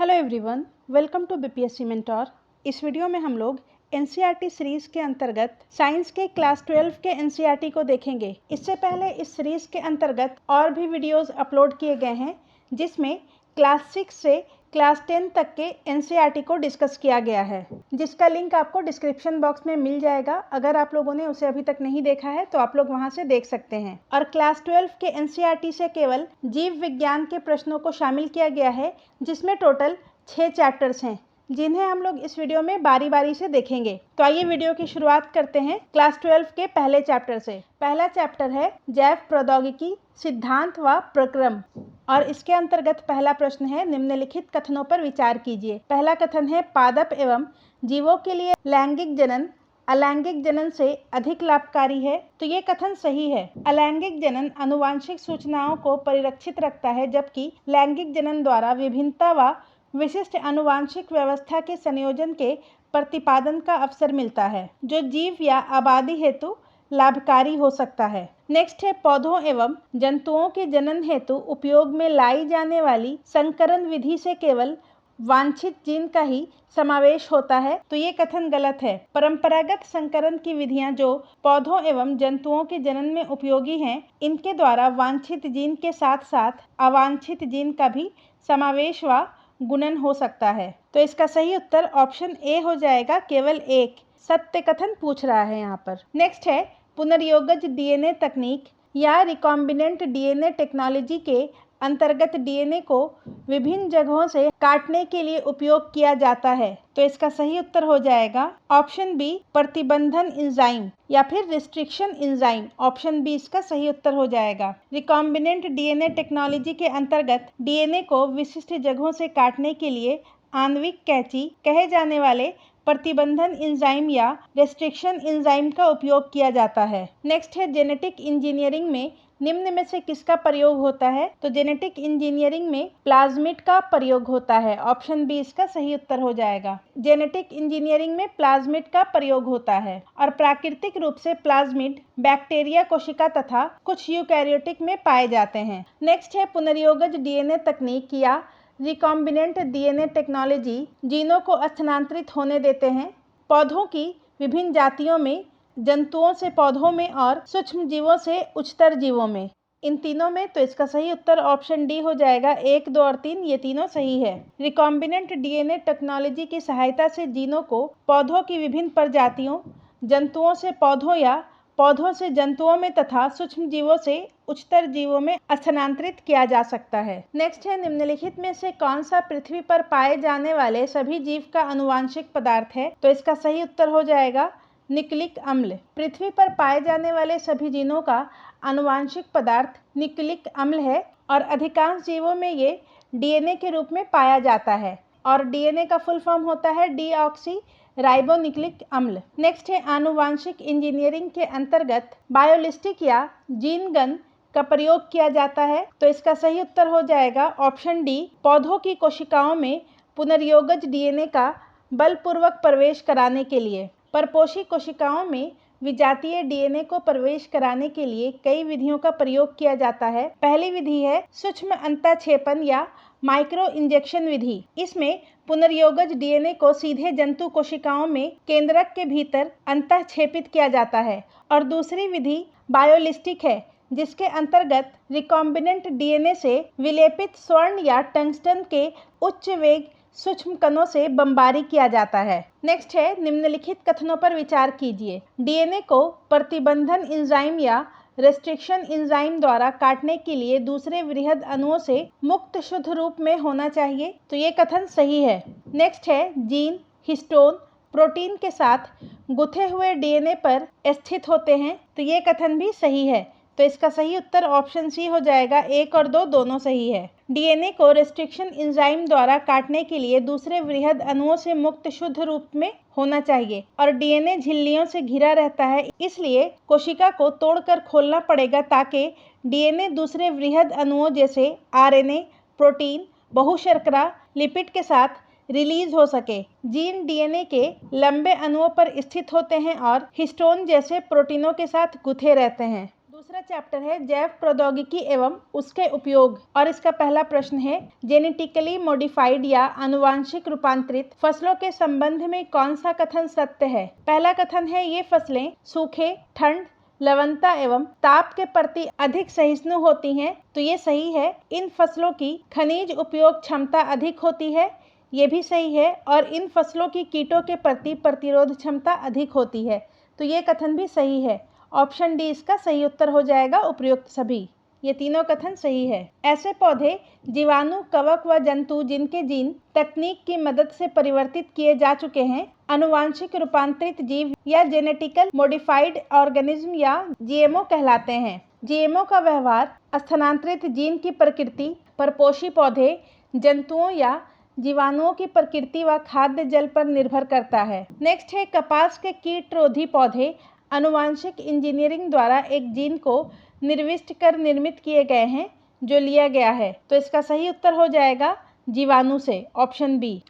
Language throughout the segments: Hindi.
Hello everyone, welcome to BPSC mentor. इस वीडियो में हम लोग एनसीईआरटी सीरीज़ के अंतर्गत साइंस के क्लास 12 के एनसीईआरटी को देखेंगे। इससे पहले इस सीरीज़ के अंतर्गत और भी वीडियोस अपलोड किए गए हैं जिसमें क्लास 6 से क्लास 10 तक के एनसीईआरटी को डिस्कस किया गया है, जिसका लिंक आपको डिस्क्रिप्शन बॉक्स में मिल जाएगा। अगर आप लोगों ने उसे अभी तक नहीं देखा है तो आप लोग वहां से देख सकते हैं। और क्लास 12 के एनसीईआरटी से केवल जीव विज्ञान के प्रश्नों को शामिल किया गया है, जिसमें टोटल 6 चैप्टर्स हैं, जिन्हें हम लोग इस वीडियो में बारी बारी से देखेंगे। तो आइए वीडियो की शुरुआत करते हैं क्लास 12 के पहले चैप्टर से। पहला चैप्टर है जैव प्रौद्योगिकी सिद्धांत व प्रक्रम, और इसके अंतर्गत पहला प्रश्न है निम्नलिखित कथनों पर विचार कीजिए। पहला कथन है पादप एवं जीवों के लिए लैंगिक जनन अलैंगिक जनन से अधिक लाभकारी है। तो ये कथन सही है। अलैंगिक जनन आनुवांशिक सूचनाओं को परिरक्षित रखता है, जबकि लैंगिक जनन द्वारा विभिन्नता व विशिष्ट आनुवांशिक व्यवस्था के संयोजन के प्रतिपादन का अवसर मिलता है, जो जीव या आबादी हेतु लाभकारी हो सकता है। नेक्स्ट है पौधों एवं जंतुओं के जनन हेतु उपयोग में लाई जाने वाली संकरण विधि से केवल वांछित जीन का ही समावेश होता है। तो ये कथन गलत है। परंपरागत संकरण की विधियां जो पौधों एवं जंतुओं के जनन में उपयोगी हैं, इनके द्वारा वांछित जीन के साथ साथ अवांछित जीन का भी समावेश व गुणन हो सकता है। तो इसका सही उत्तर ऑप्शन ए हो जाएगा, केवल एक। सत्य कथन पूछ रहा है यहाँ पर। नेक्स्ट है पुनर्योगज डीएनए तकनीक या रिकॉम्बिनेंट डीएनए टेक्नोलॉजी के अंतर्गत डीएनए को विभिन्न जगहों से काटने के लिए उपयोग किया जाता है। तो इसका सही उत्तर हो जाएगा ऑप्शन बी प्रतिबंधन एंजाइम या फिर रिस्ट्रिक्शन एंजाइम। ऑप्शन बी इसका सही उत्तर हो जाएगा। रिकॉम्बिनेंट डीएनए टेक्नोलॉजी के अंतर्गत डीएनए को विशिष्ट जगहों से काटने के लिए आणविक कैंची कहे जाने वाले प्रतिबंधन एंजाइम या रेस्ट्रिक्शन एंजाइम का उपयोग किया जाता है। नेक्स्ट है जेनेटिक इंजीनियरिंग में निम्न में से किसका प्रयोग होता है। तो जेनेटिक इंजीनियरिंग में प्लाज्मिड का प्रयोग होता है। ऑप्शन बी इसका सही उत्तर हो जाएगा। जेनेटिक इंजीनियरिंग में प्लाज्मिड का प्रयोग होता है, और प्राकृतिक रूप से प्लाज्मिड बैक्टीरिया कोशिका तथा कुछ यूकैरियोटिक में पाए जाते हैं। नेक्स्ट है पुनर्योगज डीएनए तकनीक या रिकॉम्बिनेंट डीएनए टेक्नोलॉजी जीनों को स्थानांतरित होने देते हैं पौधों की विभिन्न जातियों में, जंतुओं से पौधों में और सूक्ष्म जीवों से उच्चतर जीवों में, इन तीनों में। तो इसका सही उत्तर ऑप्शन डी हो जाएगा। 1, 2 और 3 ये तीनों सही है। रिकॉम्बिनेंट डीएनए टेक्नोलॉजी की सहायता से जीनों को पौधों की विभिन्न प्रजातियों, जंतुओं से पौधों या पौधों से जंतुओं में तथा सूक्ष्म जीवों से उच्चतर जीवों में स्थानांतरित किया जा सकता है। नेक्स्ट है निम्नलिखित में से कौन सा पृथ्वी पर पाए जाने वाले सभी जीव का आनुवांशिक पदार्थ है। तो इसका सही उत्तर हो जाएगा निक्लिक अम्ल। पृथ्वी पर पाए जाने वाले सभी जीनों का आनुवांशिक पदार्थ निक्लिक अम्ल है, और अधिकांश जीवों में ये डीएनए के रूप में पाया जाता है, और डीएनए का फुल फॉर्म होता है डीऑक्सी राइबोन्यूक्लिक अम्ल। नेक्स्ट है आनुवांशिक इंजीनियरिंग के अंतर्गत बायोलिस्टिक या जीन गन का प्रयोग किया जाता है। तो इसका सही उत्तर हो जाएगा ऑप्शन डी पौधों की कोशिकाओं में पुनर्योगज डीएनए का बलपूर्वक प्रवेश कराने के लिए। परपोषी कोशिकाओं में विजातीय डीएनए को प्रवेश कराने के लिए कई विधियों का प्रयोग किया जाता है। पहली विधि है सूक्ष्म अंतःक्षेपण या माइक्रो इंजेक्शन विधि। इसमें पुनर्योगज डीएनए को सीधे जंतु कोशिकाओं में केंद्रक के भीतर अंतःक्षेपित किया जाता है। और दूसरी विधि बायोलिस्टिक है, जिसके अंतर्गत रिकॉम्बिनेंट डीएनए से विलेपित स्वर्ण या टंगस्टन के उच्च वेग सूक्ष्म कणों से बमबारी किया जाता है। नेक्स्ट है निम्नलिखित कथनों पर विचार कीजिए। डीएनए को प्रतिबंधन एंजाइम या रेस्ट्रिक्शन एंजाइम द्वारा काटने के लिए दूसरे वृहद अणुओं से मुक्त शुद्ध रूप में होना चाहिए। तो ये कथन सही है। नेक्स्ट है जीन हिस्टोन प्रोटीन के साथ गुथे हुए डीएनए पर स्थित होते हैं। तो ये कथन भी सही है। तो इसका सही उत्तर ऑप्शन सी हो जाएगा। 1 और 2 दोनों सही है। डीएनए को रेस्ट्रिक्शन एंजाइम द्वारा काटने के लिए दूसरे वृहद अणुओं से मुक्त शुद्ध रूप में होना चाहिए, और डीएनए झिल्लियों से घिरा रहता है, इसलिए कोशिका को तोड़कर खोलना पड़ेगा ताकि डीएनए दूसरे वृहद अणुओं जैसे आरएनए, प्रोटीन, बहुशर्करा, लिपिड के साथ रिलीज हो सके। जीन डीएनए के लंबे अणुओं पर स्थित होते हैं और हिस्टोन जैसे प्रोटीनों के साथ गुथे रहते हैं। दूसरा चैप्टर है जैव प्रौद्योगिकी एवं उसके उपयोग और इसका पहला प्रश्न है जेनेटिकली मॉडिफाइड या आनुवांशिक रूपांतरित फसलों के संबंध में कौन सा कथन सत्य है। पहला कथन है ये फसलें सूखे, ठंड, लवणता एवं ताप के प्रति अधिक सहिष्णु होती हैं, तो ये सही है। इन फसलों की खनिज उपयोग क्षमता अधिक होती है, ये भी सही है। और इन फसलों की कीटों के प्रति प्रतिरोध क्षमता अधिक होती है, तो ये कथन भी सही है। ऑप्शन डी इसका सही उत्तर हो जाएगा। उपयुक्त सभी, ये तीनों कथन सही है। ऐसे पौधे, जीवाणु, कवक व जंतु जिनके जीन तकनीक की मदद से परिवर्तित किए जा चुके हैं, आनुवांशिक रूपांतरित जीव या जेनेटिकल मॉडिफाइड ऑर्गेनिज्म या जीएमओ कहलाते हैं। जीएमओ का व्यवहार स्थानांतरित जीन की प्रकृति, परपोषी पौधे, जंतुओं या जीवाणुओं की प्रकृति व खाद्य जल पर निर्भर करता है। नेक्स्ट है कपास के कीटरोधी पौधे आनुवांशिक इंजीनियरिंग द्वारा एक जीन को निर्दिष्ट कर निर्मित किए गए हैं जो लिया गया है, तो इसका सही उत्तर हो जाएगा जीवाणु से, ऑप्शन बी।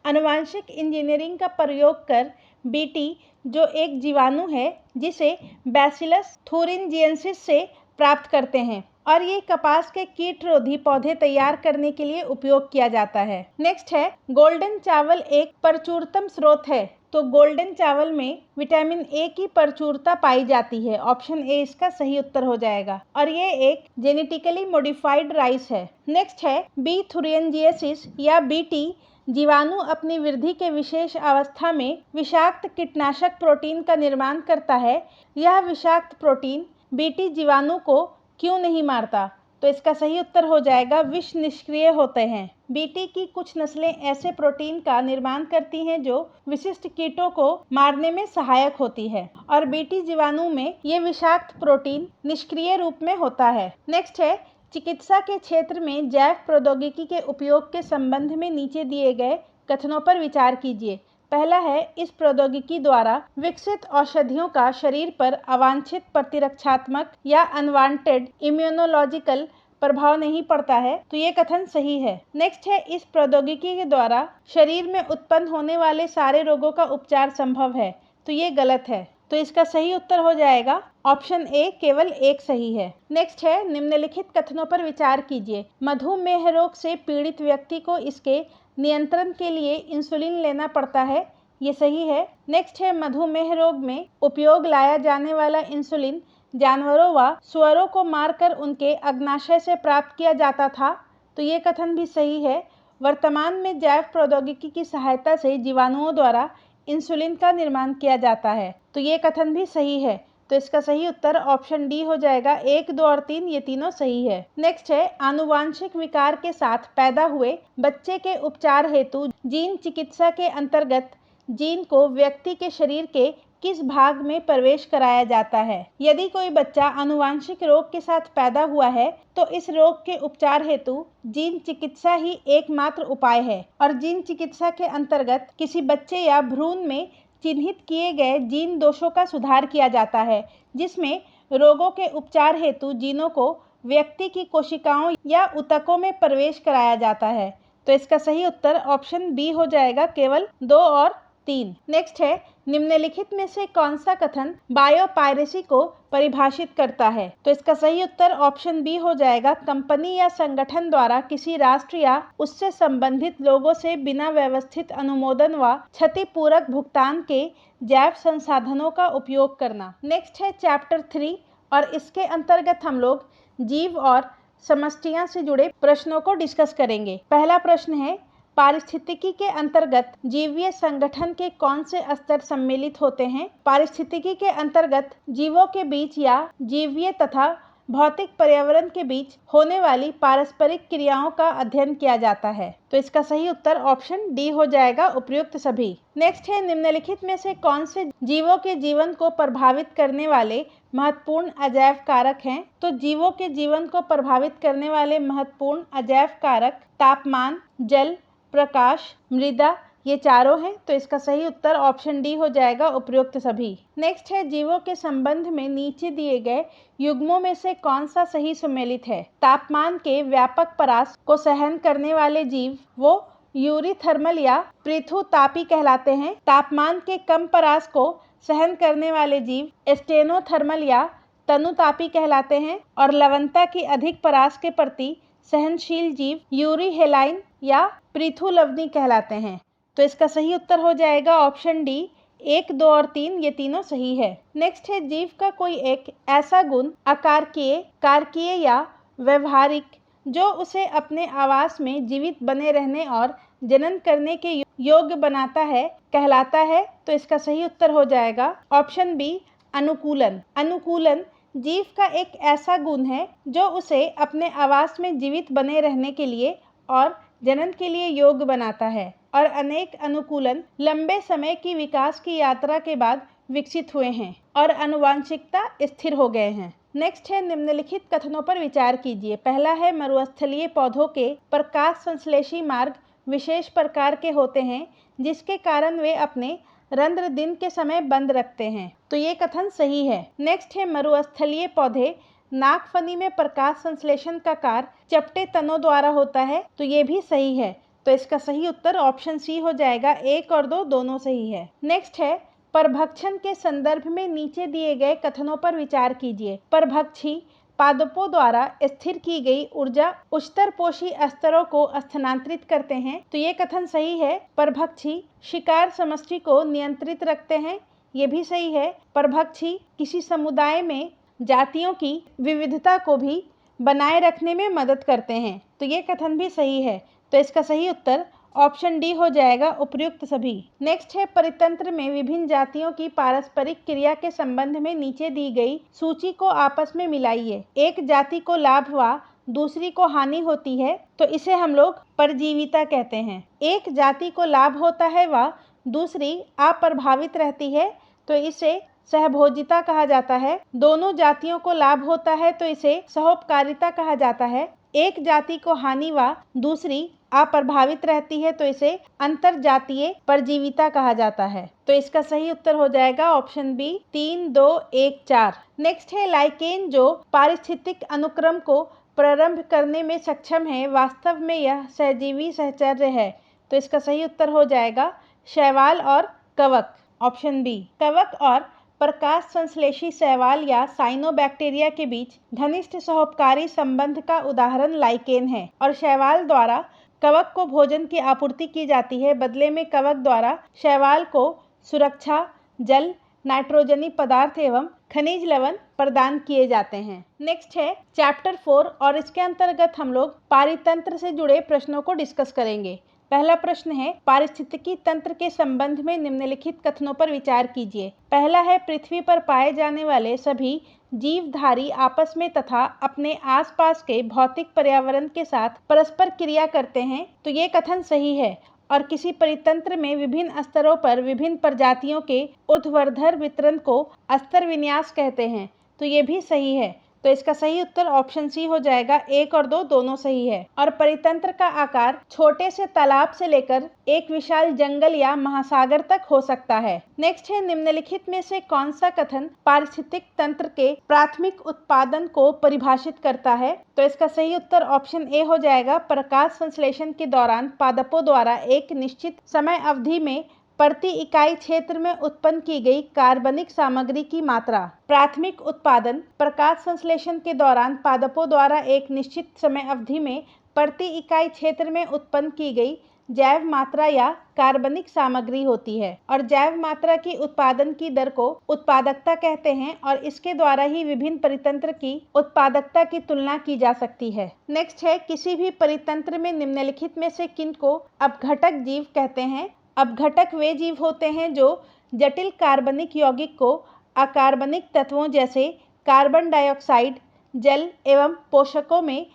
आनुवांशिक इंजीनियरिंग का प्रयोग कर बीटी जो एक जीवाणु है जिसे बैसिलस थुरिनजिएंसिस से प्राप्त करते हैं और ये कपास के कीटरोधी पौधे तैयार करने के लिए उपयोग किया जाता है। नेक्स्ट है गोल्डन चावल एक प्रचुरतम स्रोत है, तो गोल्डन चावल में विटामिन ए की प्रचुरता पाई जाती है। ऑप्शन ए इसका सही उत्तर हो जाएगा और ये एक जेनेटिकली मॉडिफाइड राइस है। नेक्स्ट है बी थुरिनजिएंसिस या बीटी जीवाणु अपनी वृद्धि के विशेष अवस्था में विषाक्त कीटनाशक प्रोटीन का निर्माण करता है। यह विषाक्त प्रोटीन बीटी जीवाणु को क्यों नहीं मारता, तो इसका सही उत्तर हो जाएगा विष निष्क्रिय होते हैं। बीटी की कुछ नस्लें ऐसे प्रोटीन का निर्माण करती हैं जो विशिष्ट कीटों को मारने में सहायक होती है और बीटी जीवाणु में ये विषाक्त प्रोटीन निष्क्रिय रूप में होता है। नेक्स्ट है चिकित्सा के क्षेत्र में जैव प्रौद्योगिकी के उपयोग के संबंध में नीचे दिए गए कथनों पर विचार कीजिए। पहला है इस प्रौद्योगिकी द्वारा विकसित औषधियों का शरीर पर अवांछित प्रतिरक्षात्मक या अनवांटेड इम्यूनोलॉजिकल प्रभाव नहीं पड़ता है, तो ये कथन सही है। नेक्स्ट है इस प्रौद्योगिकी के द्वारा शरीर में उत्पन्न होने वाले सारे रोगों का उपचार संभव है, तो ये गलत है। तो इसका सही उत्तर हो जाएगा ऑप्शन ए, केवल एक सही है। नेक्स्ट है निम्नलिखित कथनों पर विचार कीजिए। मधुमेह रोग से पीड़ित व्यक्ति को इसके नियंत्रण के लिए इंसुलिन लेना पड़ता है, ये सही है। नेक्स्ट है मधुमेह रोग में उपयोग लाया जाने वाला इंसुलिन जानवरों व सुअरों को मारकर उनके अग्नाशय से प्राप्त किया जाता था, तो ये कथन भी सही है। वर्तमान में जैव प्रौद्योगिकी की सहायता से जीवाणुओं द्वारा इंसुलिन का निर्माण किया जाता है, तो ये कथन भी सही है। तो इसका सही उत्तर ऑप्शन डी हो जाएगा। 1, 2 और 3 ये तीनों सही है। नेक्स्ट है आनुवांशिक विकार के साथ पैदा हुए बच्चे के उपचार हेतु जीन चिकित्सा के अंतर्गत जीन को व्यक्ति के शरीर के किस भाग में प्रवेश कराया जाता है। यदि कोई बच्चा आनुवांशिक रोग के साथ पैदा हुआ है तो इस रोग के उपचार हेतु जीन चिकित्सा ही एकमात्र उपाय है और जीन चिकित्सा के अंतर्गत किसी बच्चे या भ्रूण में चिन्हित किए गए जीन दोषों का सुधार किया जाता है, जिसमें रोगों के उपचार हेतु जीनों को व्यक्ति की कोशिकाओं या ऊतकों में प्रवेश कराया जाता है। तो इसका सही उत्तर ऑप्शन बी हो जाएगा, केवल 2 और 3। नेक्स्ट है निम्नलिखित में से कौन सा कथन बायोपायरेसी को परिभाषित करता है, तो इसका सही उत्तर ऑप्शन बी हो जाएगा। कंपनी या संगठन द्वारा किसी राष्ट्र या उससे संबंधित लोगों से बिना व्यवस्थित अनुमोदन व क्षतिपूरक भुगतान के जैव संसाधनों का उपयोग करना। नेक्स्ट है चैप्टर 3 और इसके अंतर्गत हम लोग जीव और समष्टियां से जुड़े प्रश्नों को डिस्कस करेंगे। पहला प्रश्न है पारिस्थितिकी के अंतर्गत जीवीय संगठन के कौन से स्तर सम्मिलित होते हैं। पारिस्थितिकी के अंतर्गत जीवों के बीच या जीवीय तथा भौतिक पर्यावरण के बीच होने वाली पारस्परिक क्रियाओं का अध्ययन किया जाता है, तो इसका सही उत्तर ऑप्शन डी हो जाएगा, उपयुक्त सभी। नेक्स्ट है निम्नलिखित में से कौन से जीवों के जीवन को प्रभावित करने वाले महत्वपूर्ण अजैव कारक हैं। तो जीवों के जीवन को प्रभावित करने वाले महत्वपूर्ण अजैव कारक तापमान, जल, प्रकाश, मृदा, ये चारों हैं, तो इसका सही उत्तर ऑप्शन डी हो जाएगा, उपयुक्त सभी। नेक्स्ट है जीवों के संबंध में नीचे दिए गए युग्मों में से कौन सा सही सम्मिलित है। तापमान के व्यापक परास को सहन करने वाले जीव वो यूरीथर्मल या पृथुतापी कहलाते हैं। तापमान के कम परास को सहन करने वाले जीव स्टेनोथर्मल या तनुतापी कहलाते हैं और लवणता की अधिक परास के प्रति सहनशील जीव यूरिहेलाइन या पृथुलवणी कहलाते हैं। तो इसका सही उत्तर हो जाएगा ऑप्शन डी, 1, 2 और 3 ये तीनों सही है। नेक्स्ट है जीव का कोई एक ऐसा गुण अकारकीय, कारकीय या व्यवहारिक जो उसे अपने आवास में जीवित बने रहने और जनन करने के योग्य बनाता है कहलाता है। तो इसका सही उत्तर हो जाएगा ऑप्शन बी, अनुकूलन। अनुकूलन जीव का एक ऐसा गुण है जो उसे अपने आवास में जीवित बने रहने के लिए और जनन के लिए योग्य बनाता है और अनेक अनुकूलन लंबे समय की विकास की यात्रा के बाद विकसित हुए हैं और आनुवांशिकता स्थिर हो गए हैं। नेक्स्ट है निम्नलिखित कथनों पर विचार कीजिए। पहला है मरुस्थलीय पौधों के प्रकाश संश्लेषी मार्ग विशेष प्रकार के होते हैं जिसके कारण वे अपने रंध्र दिन के समय बंद रखते हैं। तो ये कथन सही है। नेक्स्ट है मरुस्थलीय पौधे नागफनी में प्रकाश संश्लेषण का कार्य चपटे तनों द्वारा होता है। तो ये भी सही है। तो इसका सही उत्तर ऑप्शन सी हो जाएगा। 1 और 2 दोनों सही है। नेक्स्ट है परभक्षण के संदर्भ में नीचे दिए गए कथनों पर विचार कीजिए। परभक्षी पादपों द्वारा स्थिर की गई ऊर्जा उच्चतर पोषी स्तरों को स्थानांतरित करते हैं। तो ये कथन सही है। परभक्षी शिकार समष्टि को नियंत्रित रखते हैं। ये भी सही है। परभक्षी किसी समुदाय में जातियों की विविधता को भी बनाए रखने में मदद करते हैं। तो ये कथन भी सही है। तो इसका सही उत्तर ऑप्शन डी हो जाएगा, उपर्युक्त सभी। नेक्स्ट है परितंत्र में विभिन्न जातियों की पारस्परिक क्रिया के संबंध में नीचे दी गई सूची को आपस में मिलाइए। एक जाति को लाभ व दूसरी को हानि होती है तो इसे हम लोग परजीविता कहते हैं। एक जाति को लाभ होता है व दूसरी अप्रभावित रहती है तो इसे सहभोजिता कहा जाता है। दोनों जातियों को लाभ होता है तो इसे सहोपकारिता कहा जाता है। एक जाति को हानि व दूसरी अप्रभावित रहती है तो इसे अंतरजातीय परजीविता कहा जाता है। तो इसका सही उत्तर हो जाएगा ऑप्शन बी, 3, 2, 1, 4। नेक्स्ट है लाइकेन जो पारिस्थितिक अनुक्रम को प्रारंभ करने में सक्षम है, वास्तव में यह सहजीवी सहचर्य है। तो इसका सही उत्तर हो जाएगा शैवाल और कवक, ऑप्शन बी। कवक और प्रकाश संश्लेषी शैवाल या साइनोबैक्टीरिया के बीच घनिष्ठ सहोपकारी संबंध का उदाहरण लाइकेन है और शैवाल द्वारा कवक को भोजन की आपूर्ति की जाती है। बदले में कवक द्वारा शैवाल को सुरक्षा, जल, नाइट्रोजनी पदार्थ एवं खनिज लवण प्रदान किए जाते हैं। नेक्स्ट है चैप्टर 4 और इसके अंतर्गत हम लोग पारितंत्र से जुड़े प्रश्नों को डिस्कस करेंगे। पहला प्रश्न है पारिस्थितिकी तंत्र के संबंध में निम्नलिखित कथनों पर विचार कीजिए। पहला है पृथ्वी पर पाए जाने वाले सभी जीवधारी आपस में तथा अपने आसपास के भौतिक पर्यावरण के साथ परस्पर क्रिया करते हैं। तो ये कथन सही है और किसी परितंत्र में विभिन्न स्तरों पर विभिन्न प्रजातियों के ऊर्ध्वाधर वितरण को स्तर विन्यास कहते हैं। तो ये भी सही है। तो इसका सही उत्तर ऑप्शन सी हो जाएगा। 1 और 2 दोनों सही है। और परितंत्र का आकार छोटे से तालाब से लेकर एक विशाल जंगल या महासागर तक हो सकता है। नेक्स्ट है निम्नलिखित में से कौन सा कथन पारिस्थितिक तंत्र के प्राथमिक उत्पादन को परिभाषित करता है। तो इसका सही उत्तर ऑप्शन ए हो जाएगा। प्रकाश संश्लेषण के दौरान पादपों द्वारा एक निश्चित समय अवधि में प्रति इकाई क्षेत्र में उत्पन्न की गई कार्बनिक सामग्री की मात्रा। प्राथमिक उत्पादन प्रकाश संश्लेषण के दौरान पादपों द्वारा एक निश्चित समय अवधि में प्रति इकाई क्षेत्र में उत्पन्न की गई जैव मात्रा या कार्बनिक सामग्री होती है और जैव मात्रा की उत्पादन की दर को उत्पादकता कहते हैं और इसके द्वारा ही विभिन्न परितंत्र की उत्पादकता की तुलना की जा सकती है। नेक्स्ट है किसी भी परितंत्र में निम्नलिखित में से किन को अपघटक जीव कहते हैं। अपघटक वे जीव होते हैं जो जटिल कार्बनिक यौगिक को अकार्बनिक तत्वों जैसे कार्बन डाइऑक्साइड, जल एवं पोषकों में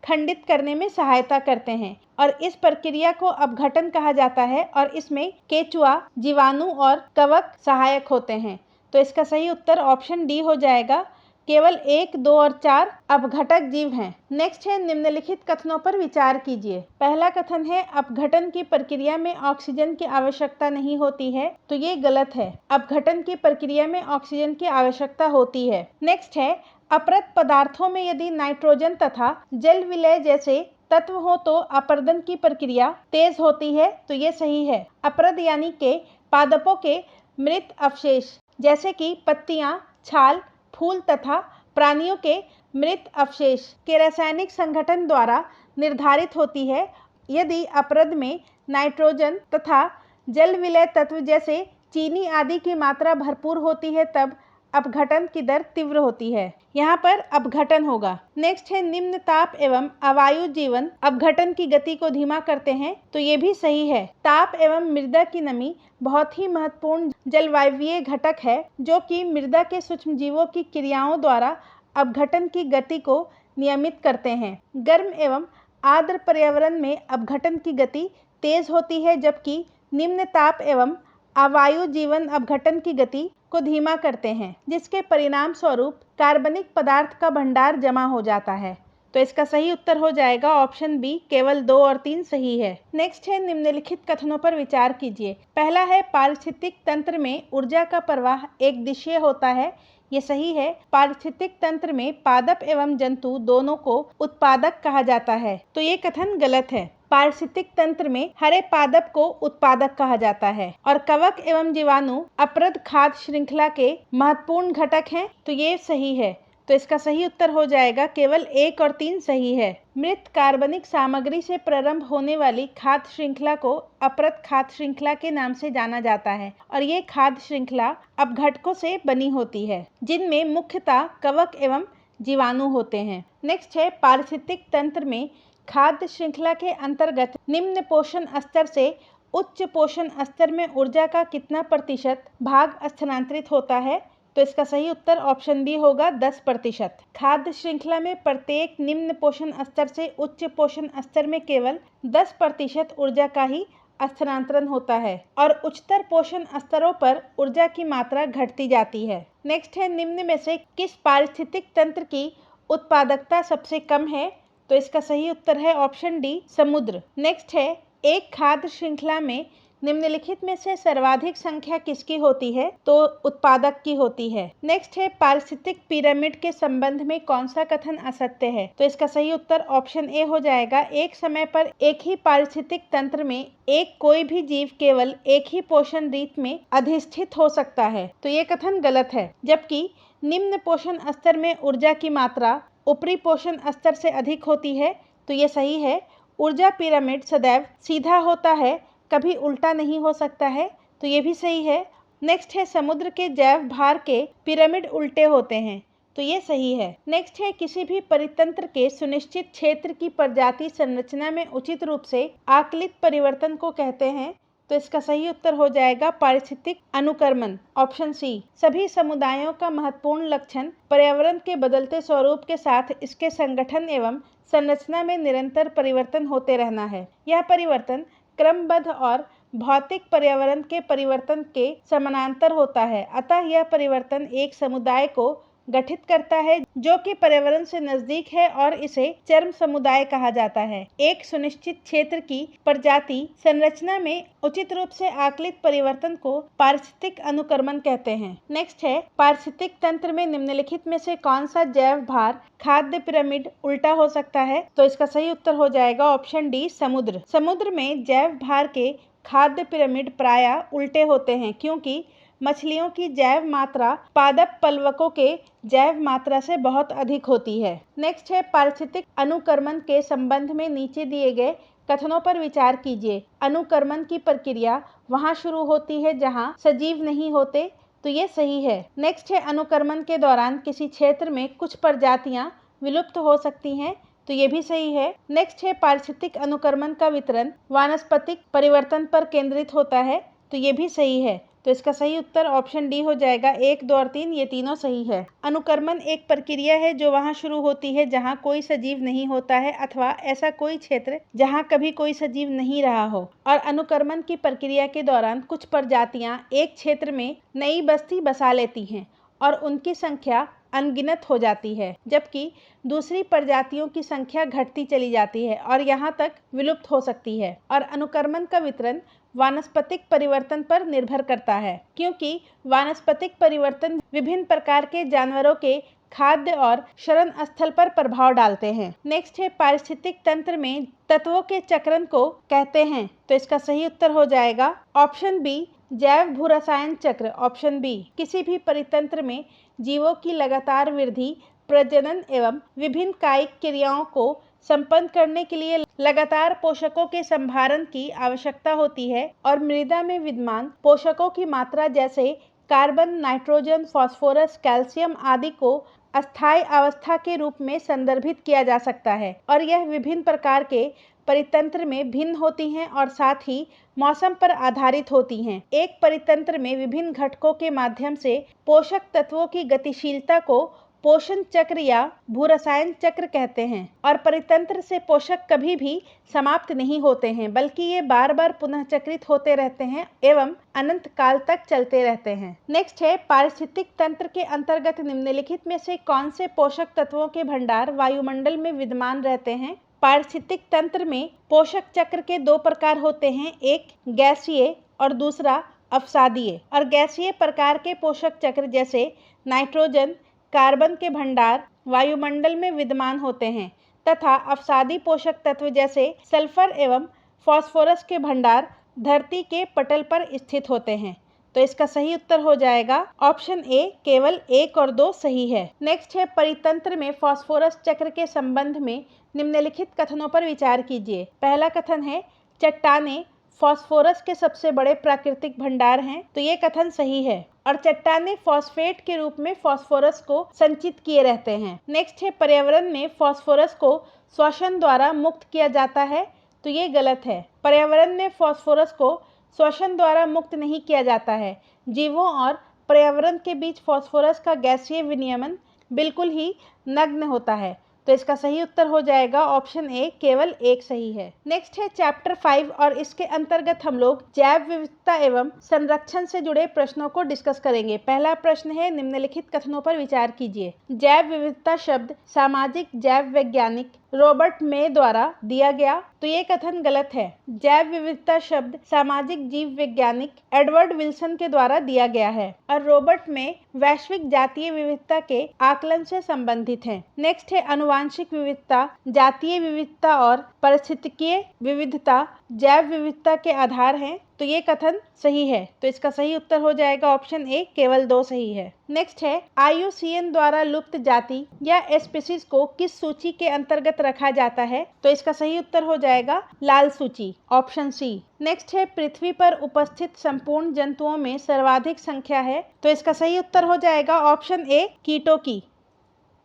खंडित करने में सहायता करते हैं और इस प्रक्रिया को अपघटन कहा जाता है और इसमें केचुआ, जीवाणु और कवक सहायक होते हैं। तो इसका सही उत्तर ऑप्शन डी हो जाएगा। केवल 1, 2 और 4 अपघटक जीव हैं। नेक्स्ट है निम्नलिखित कथनों पर विचार कीजिए। पहला कथन है अपघटन की प्रक्रिया में ऑक्सीजन की आवश्यकता नहीं होती है। तो ये गलत है। अपघटन की प्रक्रिया में ऑक्सीजन की आवश्यकता होती है। नेक्स्ट है अपरद पदार्थों में यदि नाइट्रोजन तथा जल विलय जैसे तत्व हो तो अपरदन की प्रक्रिया तेज होती है। तो ये सही है। अपरद यानी के पादपों के मृत अवशेष जैसे कि पत्तियां, छाल, फूल तथा प्राणियों के मृत अवशेष के रासायनिक संगठन द्वारा निर्धारित होती है। यदि अपरद में नाइट्रोजन तथा जल विलय तत्व जैसे चीनी आदि की मात्रा भरपूर होती है तब अपघटन की दर तीव्र होती है। यहाँ पर अपघटन होगा। नेक्स्ट है निम्न ताप एवं अवायु जीवन अपघटन की गति को धीमा करते हैं, तो ये भी सही है। ताप एवं मृदा की नमी बहुत ही महत्वपूर्ण जलवायवीय घटक है जो कि मृदा के सूक्ष्म जीवों की क्रियाओं द्वारा अपघटन की गति को नियमित करते हैं। गर्म एवं आर्द्र पर्यावरण में अपघटन की गति तेज होती है, जबकि निम्न ताप एवं अवायु जीवन अपघटन की गति को धीमा करते हैं, जिसके परिणाम स्वरूप कार्बनिक पदार्थ का भंडार जमा हो जाता है। तो इसका सही उत्तर हो जाएगा ऑप्शन बी, केवल 2 और 3 सही है। नेक्स्ट है निम्नलिखित कथनों पर विचार कीजिए। पहला है पारिस्थितिक तंत्र में ऊर्जा का प्रवाह एक दिशीय होता है। ये सही है। पारिस्थितिक तंत्र में पादप एवं जंतु दोनों को उत्पादक कहा जाता है, तो ये कथन गलत है। पारिस्थितिक तंत्र में हरे पादप को उत्पादक कहा जाता है और कवक एवं जीवाणु अपरद खाद्य श्रृंखला के महत्वपूर्ण घटक हैं, तो ये सही है। तो इसका सही उत्तर हो जाएगा केवल 1 और 3 सही है। मृत कार्बनिक सामग्री से प्रारंभ होने वाली खाद्य श्रृंखला को अपरद खाद्य श्रृंखला के नाम से जाना जाता है और ये खाद्य श्रृंखला अपघटकों से बनी होती है, जिनमें मुख्यतः कवक एवं जीवाणु होते हैं। नेक्स्ट है पारिस्थितिक तंत्र में खाद्य श्रृंखला के अंतर्गत निम्न पोषण स्तर से उच्च पोषण स्तर में ऊर्जा का कितना प्रतिशत भाग स्थानांतरित होता है? तो इसका सही उत्तर ऑप्शन बी होगा 10%। खाद्य श्रृंखला में प्रत्येक निम्न पोषण स्तर से उच्च पोषण स्तर में केवल 10% ऊर्जा का ही स्थानांतरण होता है और उच्चतर पोषण स्तरों पर ऊर्जा की मात्रा घटती जाती है। नेक्स्ट है निम्न में से किस पारिस्थितिक तंत्र की उत्पादकता सबसे कम है? तो इसका सही उत्तर है ऑप्शन डी, समुद्र। नेक्स्ट है एक खाद्य श्रृंखला में निम्नलिखित में से सर्वाधिक संख्या किसकी होती है? तो उत्पादक की होती है। नेक्स्ट है पारिस्थितिक पिरामिड के संबंध में कौन सा कथन असत्य है? तो इसका सही उत्तर ऑप्शन ए हो जाएगा। एक समय पर एक ही पारिस्थितिक तंत्र में एक कोई भी जीव केवल एक ही पोषण रीत में अधिष्ठित हो सकता है, तो ये कथन गलत है। जबकि निम्न पोषण स्तर में ऊर्जा की मात्रा ऊपरी पोषण स्तर से अधिक होती है, तो ये सही है। ऊर्जा पिरामिड सदैव सीधा होता है, कभी उल्टा नहीं हो सकता है, तो ये भी सही है। नेक्स्ट है समुद्र के जैव भार के पिरामिड उल्टे होते हैं, तो ये सही है। नेक्स्ट है किसी भी परितंत्र के सुनिश्चित क्षेत्र की प्रजाति संरचना में उचित रूप से आकलित परिवर्तन को कहते हैं, तो इसका सही उत्तर हो जाएगा पारिस्थितिक अनुकर्मण, ऑप्शन सी। सभी समुदायों का महत्वपूर्ण लक्षण पर्यावरण के बदलते स्वरूप के साथ इसके संगठन एवं संरचना में निरंतर परिवर्तन होते रहना है। यह परिवर्तन क्रमबद्ध और भौतिक पर्यावरण के परिवर्तन के समानांतर होता है, अतः यह परिवर्तन एक समुदाय को गठित करता है जो कि पर्यावरण से नजदीक है और इसे चरम समुदाय कहा जाता है। एक सुनिश्चित क्षेत्र की प्रजाति संरचना में उचित रूप से आकलित परिवर्तन को पारिस्थितिक अनुकर्मण कहते हैं। नेक्स्ट है पारिस्थितिक तंत्र में निम्नलिखित में से कौन सा जैव भार खाद्य पिरामिड उल्टा हो सकता है? तो इसका सही उत्तर हो जाएगा ऑप्शन डी, समुद्र। समुद्र में जैव भार के खाद्य पिरामिड प्रायः उल्टे होते हैं क्योंकि मछलियों की जैव मात्रा पादप प्लवकों के जैव मात्रा से बहुत अधिक होती है। नेक्स्ट है पारिस्थितिक अनुकर्मण के संबंध में नीचे दिए गए कथनों पर विचार कीजिए। अनुकर्मण की प्रक्रिया वहां शुरू होती है जहां सजीव नहीं होते, तो ये सही है। नेक्स्ट है अनुकर्मण के दौरान किसी क्षेत्र में कुछ प्रजातियां विलुप्त हो सकती हैं, तो ये भी सही है। नेक्स्ट है पारिस्थितिक अनुकर्मण का वितरण वानस्पतिक परिवर्तन पर केंद्रित होता है, तो ये भी सही है। तो इसका सही उत्तर ऑप्शन डी हो जाएगा। 1, 2 और 3 ये तीनों सही है। अनुकर्मण एक प्रक्रिया है जो वहां शुरू होती है जहां कोई सजीव नहीं होता है अथवा ऐसा कोई क्षेत्र जहां कभी कोई सजीव नहीं रहा हो, और अनुकर्मण की प्रक्रिया के दौरान कुछ प्रजातियां एक क्षेत्र में नई बस्ती बसा लेती हैं और उनकी संख्या अनगिनत हो जाती है, जबकि दूसरी प्रजातियों की संख्या घटती चली जाती है और यहाँ तक विलुप्त हो सकती है। और अनुकर्मण का वितरण वानस्पतिक परिवर्तन पर निर्भर करता है क्योंकि वानस्पतिक परिवर्तन विभिन्न प्रकार के जानवरों के खाद्य और शरण स्थल पर प्रभाव डालते हैं। नेक्स्ट है पारिस्थितिक तंत्र में तत्वों के चक्रण को कहते हैं, तो इसका सही उत्तर हो जाएगा ऑप्शन बी, जैव भूरसायन चक्र, ऑप्शन बी। किसी भी परितंत्र में जीवों की लगातार वृद्धि, प्रजनन एवं विभिन्न कायिक क्रियाओं को संपन्न करने के लिए लगातार पोषकों के संभारण की आवश्यकता होती है और मृदा में विद्यमान पोषकों की मात्रा जैसे कार्बन, नाइट्रोजन, फास्फोरस, कैल्शियम आदि को अस्थायी अवस्था के रूप में संदर्भित किया जा सकता है और यह विभिन्न प्रकार के परितंत्र में भिन्न होती हैं और साथ ही मौसम पर आधारित होती हैं। एक परितंत्र में विभिन्न घटकों के माध्यम से पोषक तत्वों की गतिशीलता को पोषण चक्र या भूरसायन चक्र कहते हैं और परितंत्र से पोषक कभी भी समाप्त नहीं होते हैं, बल्कि ये बार बार पुनः चक्रित होते रहते हैं एवं अनंत काल तक चलते रहते हैं। नेक्स्ट है, पारिस्थितिक तंत्र के अंतर्गत निम्नलिखित में से कौन से पोषक तत्वों के भंडार वायुमंडल में विद्यमान रहते हैं? पारिस्थितिक तंत्र में पोषक चक्र के दो प्रकार होते हैं, एक गैसीय और दूसरा अवसादीय। और गैसीय प्रकार के पोषक चक्र जैसे नाइट्रोजन, कार्बन के भंडार वायुमंडल में विद्यमान होते हैं तथा अवसादी पोषक तत्व जैसे सल्फर एवं फास्फोरस के भंडार धरती के पटल पर स्थित होते हैं। तो इसका सही उत्तर हो जाएगा ऑप्शन ए, केवल 1 और 2 सही है। नेक्स्ट है, परितंत्र में फास्फोरस चक्र के संबंध में निम्नलिखित कथनों पर विचार कीजिए। पहला कथन है, चट्टानें फास्फोरस के सबसे बड़े प्राकृतिक भंडार हैं। तो ये कथन सही है और चट्टानें फॉस्फेट के रूप में फास्फोरस को संचित किए रहते हैं। नेक्स्ट है, पर्यावरण में फास्फोरस को श्वसन द्वारा मुक्त किया जाता है। तो ये गलत है। पर्यावरण में फास्फोरस को श्वसन द्वारा मुक्त नहीं किया जाता है। जीवों और पर्यावरण के बीच फास्फोरस का गैसीय विनियमन बिल्कुल ही नग्न होता है। तो इसका सही उत्तर हो जाएगा ऑप्शन ए, केवल 1 सही है। नेक्स्ट है चैप्टर 5 और इसके अंतर्गत हम लोग जैव विविधता एवं संरक्षण से जुड़े प्रश्नों को डिस्कस करेंगे। पहला प्रश्न है, निम्नलिखित कथनों पर विचार कीजिए। जैव विविधता शब्द सामाजिक जैव वैज्ञानिक रॉबर्ट मे द्वारा दिया गया। तो ये कथन गलत है। जैव विविधता शब्द सामाजिक जीव वैज्ञानिक एडवर्ड विल्सन के द्वारा दिया गया है और रॉबर्ट मे वैश्विक जातीय विविधता के आकलन से संबंधित है। नेक्स्ट है, आनुवांशिक विविधता, जातीय विविधता और पारिस्थितिकीय विविधता जैव विविधता के आधार हैं। तो ये कथन सही है। तो इसका सही उत्तर हो जाएगा ऑप्शन ए, केवल 2 सही है। नेक्स्ट है, IUCN द्वारा लुप्त जाति या स्पीशीज को किस सूची के अंतर्गत रखा जाता है? तो इसका सही उत्तर हो जाएगा लाल सूची, ऑप्शन सी। नेक्स्ट है, पृथ्वी पर उपस्थित संपूर्ण जंतुओं में सर्वाधिक संख्या है। तो इसका सही उत्तर हो जाएगा ऑप्शन ए, कीटों की।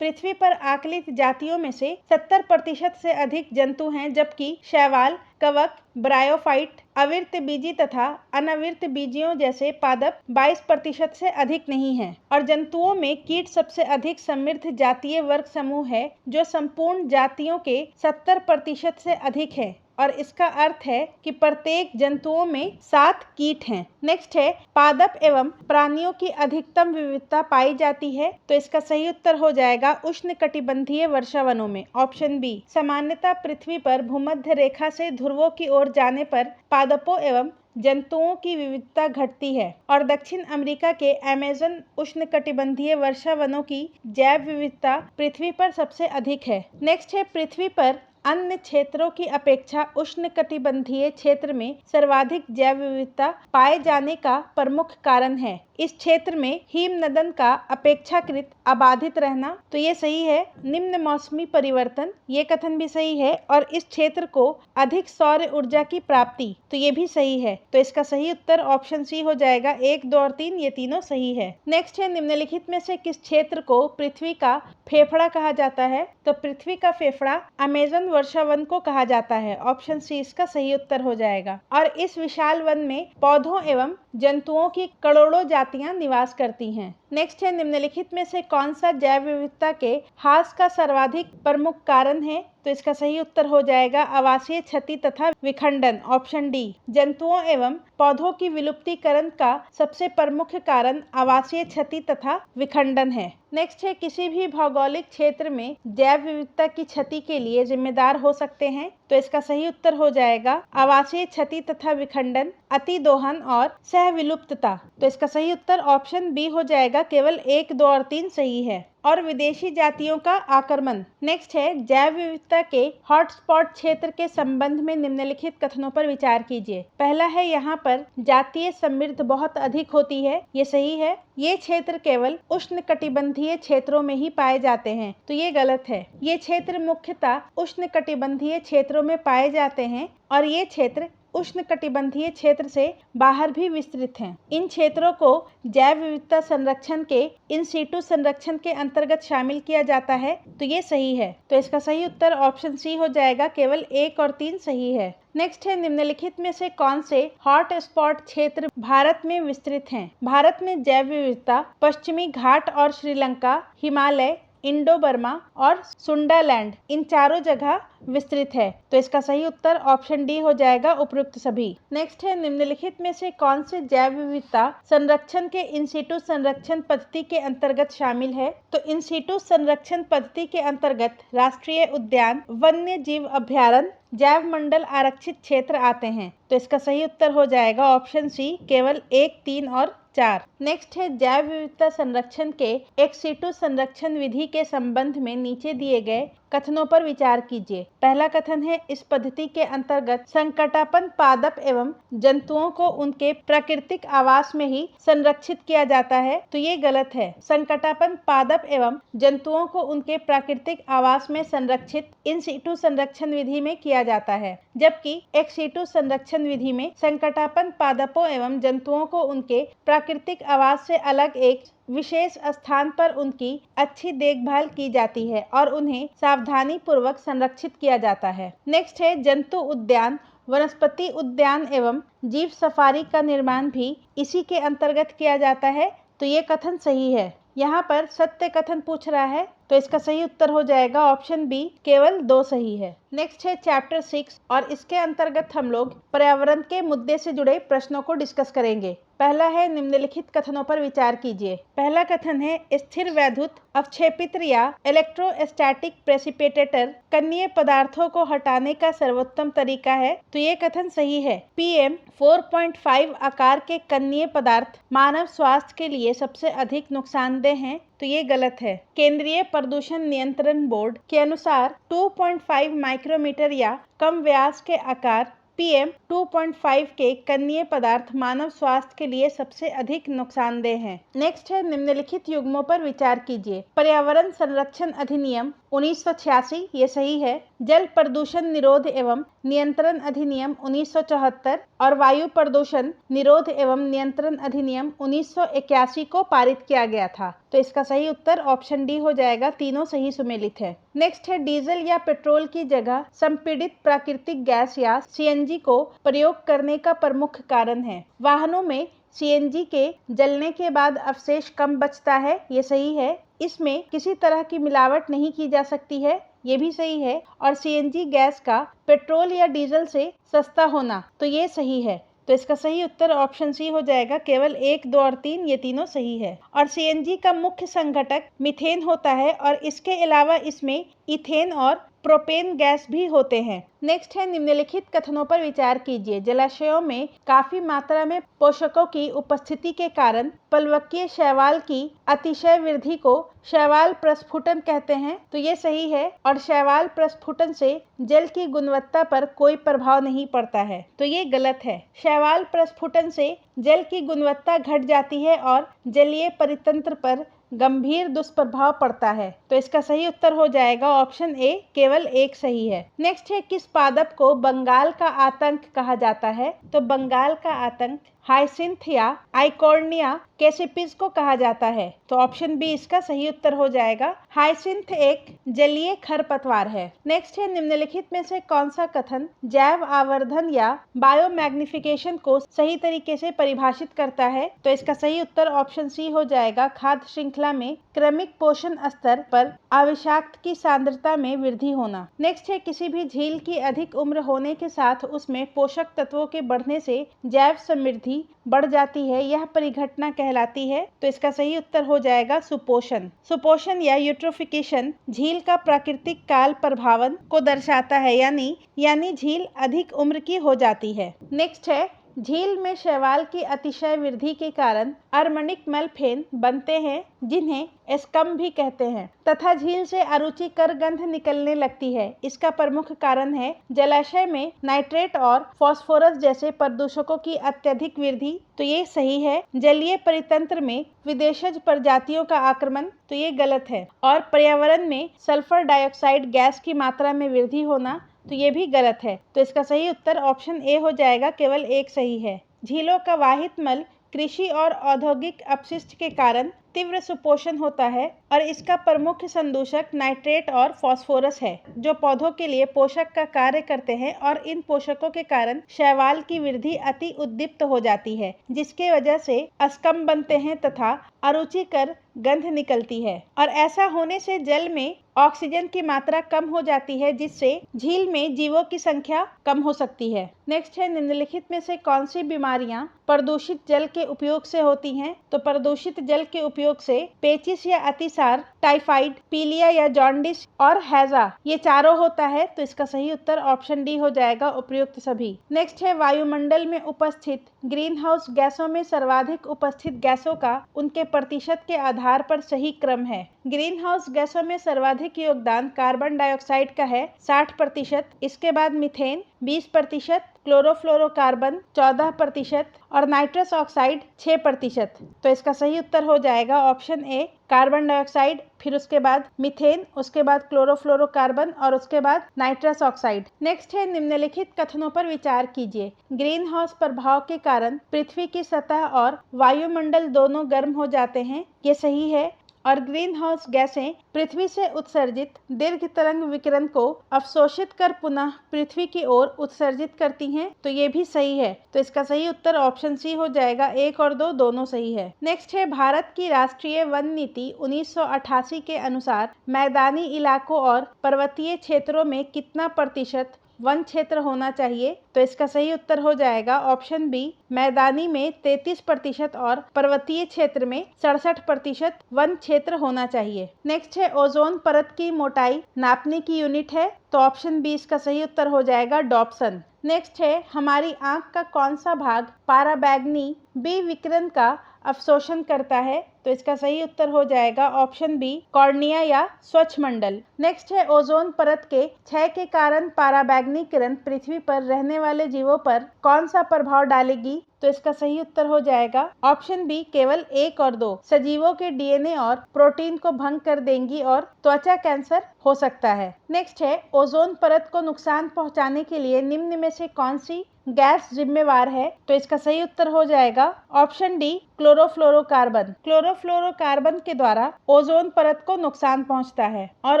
पृथ्वी पर आकलित जातियों में से 70% से अधिक जंतु हैं, जबकि शैवाल, कवक, ब्रायोफाइट, अविर्त बीजी तथा अनविर्त बीजियों जैसे पादप 22% से अधिक नहीं हैं। और जंतुओं में कीट सबसे अधिक समृद्ध जातीय वर्ग समूह है, जो संपूर्ण जातियों के 70% से अधिक है और इसका अर्थ है कि प्रत्येक जंतुओं में 7 कीट हैं। नेक्स्ट है, पादप एवं प्राणियों की अधिकतम विविधता पाई जाती है। तो इसका सही उत्तर हो जाएगा उष्णकटिबंधीय वर्षावनों में, ऑप्शन बी। सामान्यतः पृथ्वी पर भूमध्य रेखा से ध्रुवों की ओर जाने पर पादपों एवं जंतुओं की विविधता घटती है और दक्षिण अमेरिका के अमेज़न उष्णकटिबंधीय वर्षावनों की जैव विविधता पृथ्वी पर सबसे अधिक है। नेक्स्ट है, पृथ्वी पर अन्य क्षेत्रों की अपेक्षा उष्णकटिबंधीय क्षेत्र में सर्वाधिक जैव विविधता पाए जाने का प्रमुख कारण है इस क्षेत्र में हिमनदन का अपेक्षाकृत अबाधित रहना। तो ये सही है। निम्न मौसमी परिवर्तन, ये कथन भी सही है। और इस क्षेत्र को अधिक सौर ऊर्जा की प्राप्ति, तो ये भी सही है। तो इसका सही उत्तर ऑप्शन सी हो जाएगा। 1, 2 और 3 ये तीनों सही है। नेक्स्ट है, निम्नलिखित में से किस क्षेत्र को पृथ्वी का फेफड़ा कहा जाता है? तो पृथ्वी का फेफड़ा अमेज़न वर्षावन को कहा जाता है, ऑप्शन सी इसका सही उत्तर हो जाएगा। और इस विशाल वन में पौधों एवं जंतुओं की करोड़ों जातियां निवास करती हैं। नेक्स्ट है, निम्नलिखित में से कौन सा जैव विविधता के ह्रास का सर्वाधिक प्रमुख कारण है? तो इसका सही उत्तर हो जाएगा आवासीय क्षति तथा विखंडन, ऑप्शन डी। जंतुओं एवं पौधों की विलुप्तीकरण का सबसे प्रमुख कारण आवासीय क्षति तथा विखंडन है। नेक्स्ट है, किसी भी भौगोलिक क्षेत्र में जैव विविधता की क्षति के लिए जिम्मेदार हो सकते हैं। तो इसका सही उत्तर हो जाएगा आवासीय क्षति तथा विखंडन, अतिदोहन और सह विलुप्तता। तो इसका सही उत्तर ऑप्शन बी हो जाएगा। केवल 1, 2 और 3 सही है। और विदेशी जातियों का आक्रमण। नेक्स्ट है जैव विविधता के हॉटस्पॉट क्षेत्र के संबंध में निम्नलिखित कथनों पर विचार कीजिए। पहला है यहाँ पर जातीय समृद्धि बहुत अधिक होती है, ये सही है। ये क्षेत्र केवल उष्णकटिबंधीय क्षेत्रों में ही पाए जाते हैं, तो ये गलत है। ये क्षेत्र मुख्यतः उष्णकटिबंधीय क्षेत्रों में पाए जाते हैं और ये क्षेत्र उष्णकटिबंधीय क्षेत्र से बाहर भी विस्तृत हैं। इन क्षेत्रों को जैव विविधता संरक्षण के इन सीटू संरक्षण के अंतर्गत शामिल किया जाता है, तो ये सही है। तो इसका सही उत्तर ऑप्शन सी हो जाएगा, केवल 1 और 3 सही है। नेक्स्ट है निम्नलिखित में से कौन से हॉट स्पॉट क्षेत्र भारत में विस्तृत हैं? भारत में जैव विविधता पश्चिमी घाट और श्रीलंका, हिमालय, इंडो बर्मा और सुंडालैंड, इन चारों जगह विस्तृत है। तो इसका सही उत्तर ऑप्शन डी हो जाएगा, उपयुक्त सभी। नेक्स्ट है निम्नलिखित में से कौन से जैव विविधता संरक्षण के इन सीटू संरक्षण पद्धति के अंतर्गत शामिल है? तो इन सीटू संरक्षण पद्धति के अंतर्गत राष्ट्रीय उद्यान, वन्य जीव अभ्यारण्य, जैव मंडल आरक्षित क्षेत्र आते हैं। तो इसका सही उत्तर हो जाएगा ऑप्शन सी, केवल 1, 3 और 4। नेक्स्ट है जैव विविधता संरक्षण के एक सीटू संरक्षण विधि के संबंध में नीचे दिए गए कथनों पर विचार कीजिए। पहला कथन है इस पद्धति के अंतर्गत संकटापन्न पादप एवं जंतुओं को उनके प्राकृतिक आवास में ही संरक्षित किया जाता है, तो ये गलत है। संकटापन्न पादप एवं जंतुओं को उनके प्राकृतिक आवास में संरक्षित इन सीटू संरक्षण विधि में किया जाता है, जबकि एक सीटू संरक्षण विधि में संकटापन्न पादपों एवं जंतुओं को उनके प्राकृतिक आवास से अलग एक विशेष स्थान पर उनकी अच्छी देखभाल की जाती है और उन्हें सावधानी पूर्वक संरक्षित किया जाता है। नेक्स्ट है जंतु उद्यान, वनस्पति उद्यान एवं जीव सफारी का निर्माण भी इसी के अंतर्गत किया जाता है, तो ये कथन सही है। यहाँ पर सत्य कथन पूछ रहा है, तो इसका सही उत्तर हो जाएगा ऑप्शन बी, केवल 2 सही है। नेक्स्ट है चैप्टर 6 और इसके अंतर्गत हम लोग पर्यावरण के मुद्दे से जुड़े प्रश्नों को डिस्कस करेंगे। पहला है निम्नलिखित कथनों पर विचार कीजिए। पहला कथन है स्थिर वैद्युत अवक्षेपित्र या इलेक्ट्रोस्टैटिक प्रेसिपिटेटर कणीय पदार्थों को हटाने का सर्वोत्तम तरीका है, तो ये कथन सही है। PM 4.5 आकार के कणीय पदार्थ मानव स्वास्थ्य के लिए सबसे अधिक नुकसानदेह हैं, तो ये गलत है। केंद्रीय प्रदूषण नियंत्रण बोर्ड के अनुसार 2.5 माइक्रोमीटर या कम व्यास के आकार PM 2.5 के कणीय पदार्थ मानव स्वास्थ्य के लिए सबसे अधिक नुकसानदेह हैं। नेक्स्ट है निम्नलिखित युग्मों पर विचार कीजिए। पर्यावरण संरक्षण अधिनियम 1986, ये सही है। जल प्रदूषण निरोध एवं नियंत्रण अधिनियम 1974 और वायु प्रदूषण निरोध एवं नियंत्रण अधिनियम 1981 को पारित किया गया था, तो इसका सही उत्तर ऑप्शन डी हो जाएगा, तीनों सही सुमेलित है। नेक्स्ट है डीजल या पेट्रोल की जगह संपीड़ित प्राकृतिक गैस या CNG को प्रयोग करने का प्रमुख कारण है। वाहनों में CNG के जलने के बाद अवशेष कम बचता है, ये सही है। इसमें किसी तरह की मिलावट नहीं की जा सकती है, ये भी सही है। और CNG गैस का पेट्रोल या डीजल से सस्ता होना, तो ये सही है। तो इसका सही उत्तर ऑप्शन सी हो जाएगा, केवल 1, 2 और 3 ये तीनों सही है। और CNG का मुख्य संघटक मीथेन होता है और इसके अलावा इसमें इथेन और प्रोपेन गैस भी होते हैं। नेक्स्ट है निम्नलिखित कथनों पर विचार कीजिए। जलाशयों में काफी मात्रा में पोषकों की उपस्थिति के कारण पलवकीय शैवाल की अतिशय वृद्धि को शैवाल प्रस्फुटन कहते हैं, तो ये सही है। और शैवाल प्रस्फुटन से जल की गुणवत्ता पर कोई प्रभाव नहीं पड़ता है, तो ये गलत है। शैवाल प्रस्फुटन से जल की गुणवत्ता घट जाती है और जलीय परितंत्र पर गंभीर दुष्प्रभाव पड़ता है, तो इसका सही उत्तर हो जाएगा ऑप्शन ए, केवल 1 सही है। नेक्स्ट है किस पादप को बंगाल का आतंक कहा जाता है? तो बंगाल का आतंक हाइसिंथ या आइकोर्निया कैसिपिस को कहा जाता है, तो ऑप्शन बी इसका सही उत्तर हो जाएगा। हाइसिंथ एक जलीय खरपतवार है। नेक्स्ट है निम्नलिखित में से कौन सा कथन जैव आवर्धन या बायोमैग्निफिकेशन को सही तरीके से परिभाषित करता है? तो इसका सही उत्तर ऑप्शन सी हो जाएगा। खाद्य श्रृंखला में क्रमिक पोषण स्तर पर अविषाक्त की सांद्रता में वृद्धि होना। नेक्स्ट है किसी भी झील की अधिक उम्र होने के साथ उसमें पोषक तत्वों के बढ़ने से जैव समृद्धि बढ़ जाती है, यह परिघटना कहलाती है, तो इसका सही उत्तर हो जाएगा सुपोषण। सुपोषण या यूट्रोफिकेशन झील का प्राकृतिक काल प्रभावन को दर्शाता है, यानी झील अधिक उम्र की हो जाती है। नेक्स्ट है झील में शैवाल की अतिशय वृद्धि के कारण अर्मनिक मेल्फेन बनते हैं, जिन्हें एस्कम भी कहते हैं, तथा झील से अरुचिकर गंध निकलने लगती है। इसका प्रमुख कारण है जलाशय में नाइट्रेट और फास्फोरस जैसे प्रदूषकों की अत्यधिक वृद्धि। तो ये सही है। जलीय परितंत्र में विदेशज प्रजातियों का आक्रमण, तो ये गलत है। और पर्यावरण में सल्फर डाइऑक्साइड गैस की मात्रा में वृद्धि होना, तो ये भी गलत है। तो इसका सही उत्तर ऑप्शन ए हो जाएगा, केवल एक सही है। झीलों का वाहित मल कृषि और औद्योगिक अपशिष्ट के कारण तीव्र सुपोषण होता है और इसका प्रमुख संदूषक नाइट्रेट और फास्फोरस है, जो पौधों के लिए पोषक का कार्य करते हैं और इन पोषकों के कारण शैवाल की वृद्धि अति उद्दीप्त हो जाती है, जिसके वजह से अस्कम बनते हैं तथा अरुचिकर गंध निकलती है। और ऐसा होने से जल में ऑक्सीजन की मात्रा कम हो जाती है, जिससे झील में जीवों की संख्या कम हो सकती है। नेक्स्ट है, निम्नलिखित में से कौन सी बीमारियां प्रदूषित जल के उपयोग से होती हैं? तो प्रदूषित जल के उपयोग से पेचिश या अतिसार, टाइफाइड, पीलिया या जॉन्डिस और हैजा, ये चारों होता है। तो इसका सही उत्तर ऑप्शन डी हो जाएगा, उपयुक्त सभी। नेक्स्ट है, वायुमंडल में उपस्थित ग्रीन हाउस गैसों में सर्वाधिक उपस्थित गैसों का उनके प्रतिशत के आधार पर सही क्रम है। ग्रीन हाउस गैसों में सर्वाधिक योगदान कार्बन डाइऑक्साइड का है 60%, इसके बाद मीथेन 20%, क्लोरोफ्लोरोकार्बन 14% और नाइट्रस ऑक्साइड 6%। तो इसका सही उत्तर हो जाएगा ऑप्शन ए, कार्बन डाइऑक्साइड, फिर उसके बाद मीथेन, उसके बाद क्लोरोफ्लोरोकार्बन और उसके बाद नाइट्रस ऑक्साइड। नेक्स्ट है, निम्नलिखित कथनों पर विचार कीजिए। ग्रीन हाउस प्रभाव के कारण पृथ्वी की सतह और वायुमंडल दोनों गर्म हो जाते हैं, ये सही है। और ग्रीन हाउस गैसें पृथ्वी से उत्सर्जित दीर्घ तरंग विकिरण को अवशोषित कर पुनः पृथ्वी की ओर उत्सर्जित करती हैं, तो ये भी सही है। तो इसका सही उत्तर ऑप्शन सी हो जाएगा, 1 और 2 दोनों सही है। नेक्स्ट है, भारत की राष्ट्रीय वन नीति 1988 के अनुसार मैदानी इलाकों और पर्वतीय क्षेत्रों में कितना प्रतिशत वन क्षेत्र होना चाहिए? तो इसका सही उत्तर हो जाएगा ऑप्शन बी, मैदानी में 33% और पर्वतीय क्षेत्र में 67% वन क्षेत्र होना चाहिए। नेक्स्ट है, ओजोन परत की मोटाई नापने की यूनिट है, तो ऑप्शन बी इसका सही उत्तर हो जाएगा, डॉप्सन। नेक्स्ट है, हमारी आंख का कौन सा भाग पराबैंगनी बी विकिरण का अवशोषण करता है? तो इसका सही उत्तर हो जाएगा ऑप्शन बी, कॉर्निया या स्वच्छ मंडल। नेक्स्ट है, ओजोन परत के क्षय के कारण पराबैंगनी किरण पृथ्वी पर रहने वाले जीवों पर कौन सा प्रभाव डालेगी? तो इसका सही उत्तर हो जाएगा ऑप्शन बी, केवल 1 और 2 सजीवों के डीएनए और प्रोटीन को भंग कर देंगी और त्वचा कैंसर हो सकता है। नेक्स्ट है, ओजोन परत को नुकसान पहुंचाने के लिए निम्न में से कौन सी गैस जिम्मेवार है? तो इसका सही उत्तर हो जाएगा ऑप्शन डी, क्लोरोफ्लोरोकार्बन। क्लोरोफ्लोरोकार्बन के द्वारा ओजोन परत को नुकसान पहुंचता है और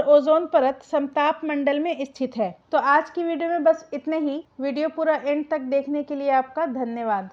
ओजोन परत समताप मंडल में स्थित है। तो आज की वीडियो में बस इतने ही। वीडियो पूरा एंड तक देखने के लिए आपका धन्यवाद।